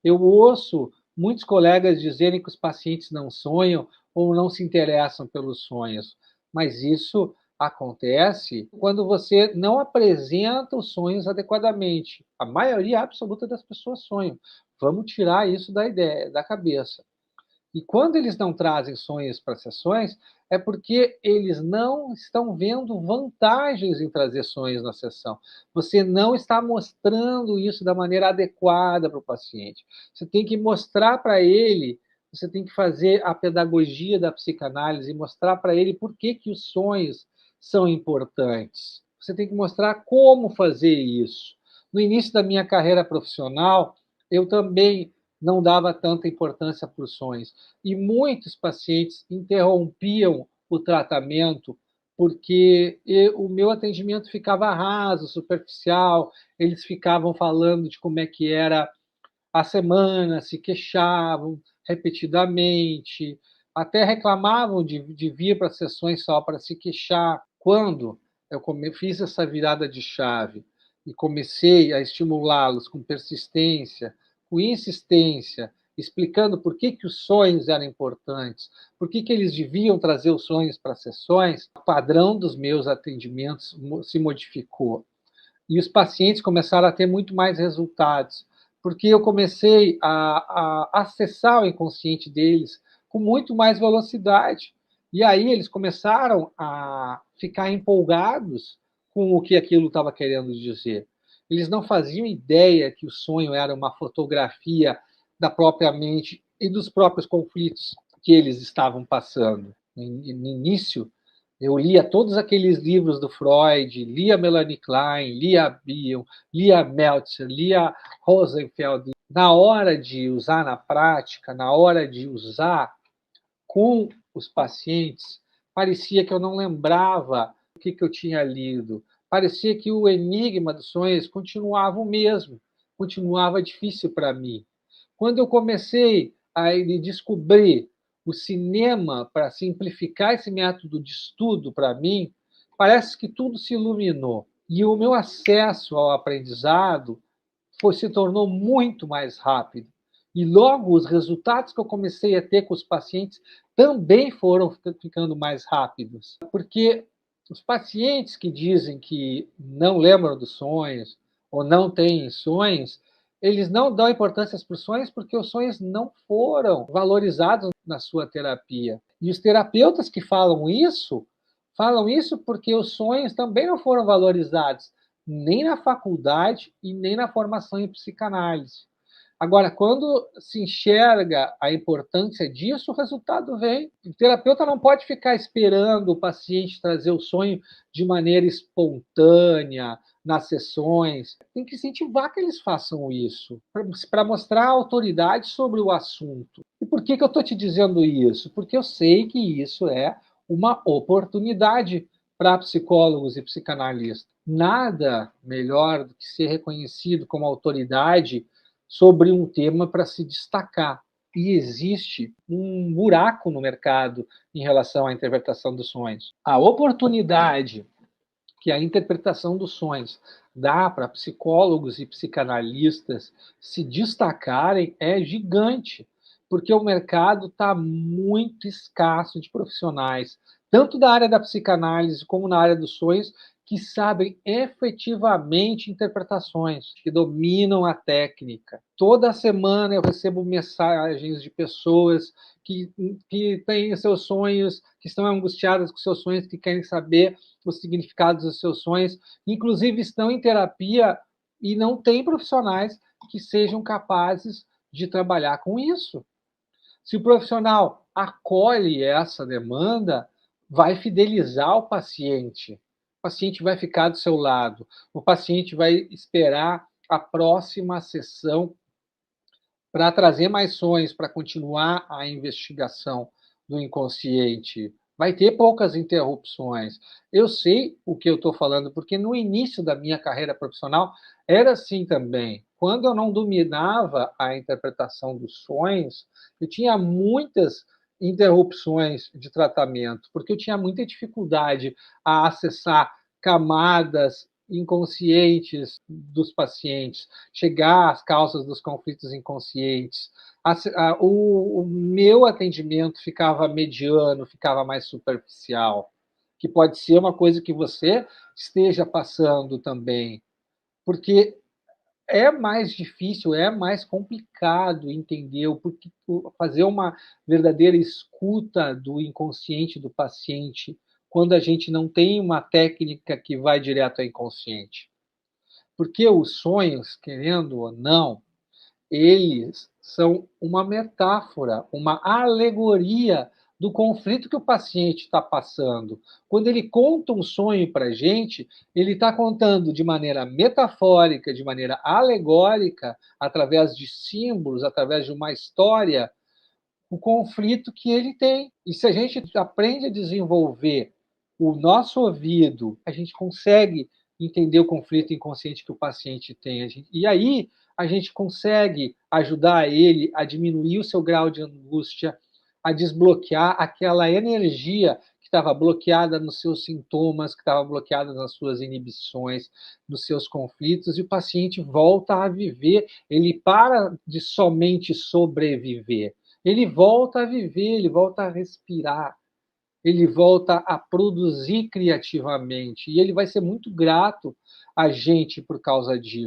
Eu ouço muitos colegas dizerem que os pacientes não sonham ou não se interessam pelos sonhos, mas isso acontece quando você não apresenta os sonhos adequadamente. A maioria absoluta das pessoas sonham. Vamos tirar isso da ideia, da cabeça. E quando eles não trazem sonhos para sessões, é porque eles não estão vendo vantagens em trazer sonhos na sessão. Você não está mostrando isso da maneira adequada para o paciente. Você tem que mostrar para ele, você tem que fazer a pedagogia da psicanálise e mostrar para ele por que os sonhos são importantes. Você tem que mostrar como fazer isso. No início da minha carreira profissional, eu também não dava tanta importância para os sonhos. E muitos pacientes interrompiam o tratamento porque o meu atendimento ficava raso, superficial, eles ficavam falando de como é que era a semana, se queixavam repetidamente, até reclamavam de vir para sessões só para se queixar. Quando eu fiz essa virada de chave e comecei a estimulá-los com persistência, com insistência, explicando por que os sonhos eram importantes, por que eles deviam trazer os sonhos para as sessões, o padrão dos meus atendimentos se modificou. E os pacientes começaram a ter muito mais resultados, porque eu comecei a acessar o inconsciente deles com muito mais velocidade. E aí eles começaram a ficar empolgados com o que aquilo estava querendo dizer. Eles não faziam ideia que o sonho era uma fotografia da própria mente e dos próprios conflitos que eles estavam passando. No início, eu lia todos aqueles livros do Freud, lia Melanie Klein, lia Bion, lia Meltzer, lia Rosenfeld. Na hora de usar na prática, na hora de usar com os pacientes, parecia que eu não lembrava o que eu tinha lido. Parecia que o enigma dos sonhos continuava o mesmo, continuava difícil para mim. Quando eu comecei a descobrir o cinema para simplificar esse método de estudo para mim, parece que tudo se iluminou. E o meu acesso ao aprendizado se tornou muito mais rápido. E logo os resultados que eu comecei a ter com os pacientes também foram ficando mais rápidos. Porque os pacientes que dizem que não lembram dos sonhos ou não têm sonhos, eles não dão importância para os sonhos porque os sonhos não foram valorizados na sua terapia. E os terapeutas que falam isso porque os sonhos também não foram valorizados, nem na faculdade e nem na formação em psicanálise. Agora, quando se enxerga a importância disso, o resultado vem. O terapeuta não pode ficar esperando o paciente trazer o sonho de maneira espontânea, nas sessões. Tem que incentivar que eles façam isso, para mostrar autoridade sobre o assunto. E por que eu estou te dizendo isso? Porque eu sei que isso é uma oportunidade para psicólogos e psicanalistas. Nada melhor do que ser reconhecido como autoridade sobre um tema para se destacar. E existe um buraco no mercado em relação à interpretação dos sonhos. A oportunidade que a interpretação dos sonhos dá para psicólogos e psicanalistas se destacarem é gigante, porque o mercado está muito escasso de profissionais, tanto da área da psicanálise como na área dos sonhos, que sabem efetivamente interpretações, que dominam a técnica. Toda semana eu recebo mensagens de pessoas que têm seus sonhos, que estão angustiadas com seus sonhos, que querem saber os significados dos seus sonhos, inclusive estão em terapia e não tem profissionais que sejam capazes de trabalhar com isso. Se o profissional acolhe essa demanda, vai fidelizar o paciente vai ficar do seu lado, o paciente vai esperar a próxima sessão para trazer mais sonhos, para continuar a investigação do inconsciente. Vai ter poucas interrupções. Eu sei o que eu estou falando, porque no início da minha carreira profissional era assim também. Quando eu não dominava a interpretação dos sonhos, eu tinha muitas interrupções de tratamento, porque eu tinha muita dificuldade a acessar camadas inconscientes dos pacientes, chegar às causas dos conflitos inconscientes. O meu atendimento ficava mediano, ficava mais superficial, que pode ser uma coisa que você esteja passando também, porque é mais difícil, é mais complicado entender o porquê, fazer uma verdadeira escuta do inconsciente do paciente quando a gente não tem uma técnica que vai direto ao inconsciente. Porque os sonhos, querendo ou não, eles são uma metáfora, uma alegoria do conflito que o paciente está passando. Quando ele conta um sonho para a gente, ele está contando de maneira metafórica, de maneira alegórica, através de símbolos, através de uma história, o conflito que ele tem. E se a gente aprende a desenvolver o nosso ouvido, a gente consegue entender o conflito inconsciente que o paciente tem. E aí a gente consegue ajudar ele a diminuir o seu grau de angústia, a desbloquear aquela energia que estava bloqueada nos seus sintomas, que estava bloqueada nas suas inibições, nos seus conflitos, e o paciente volta a viver, ele para de somente sobreviver, ele volta a viver, ele volta a respirar, ele volta a produzir criativamente. E ele vai ser muito grato a gente por causa disso.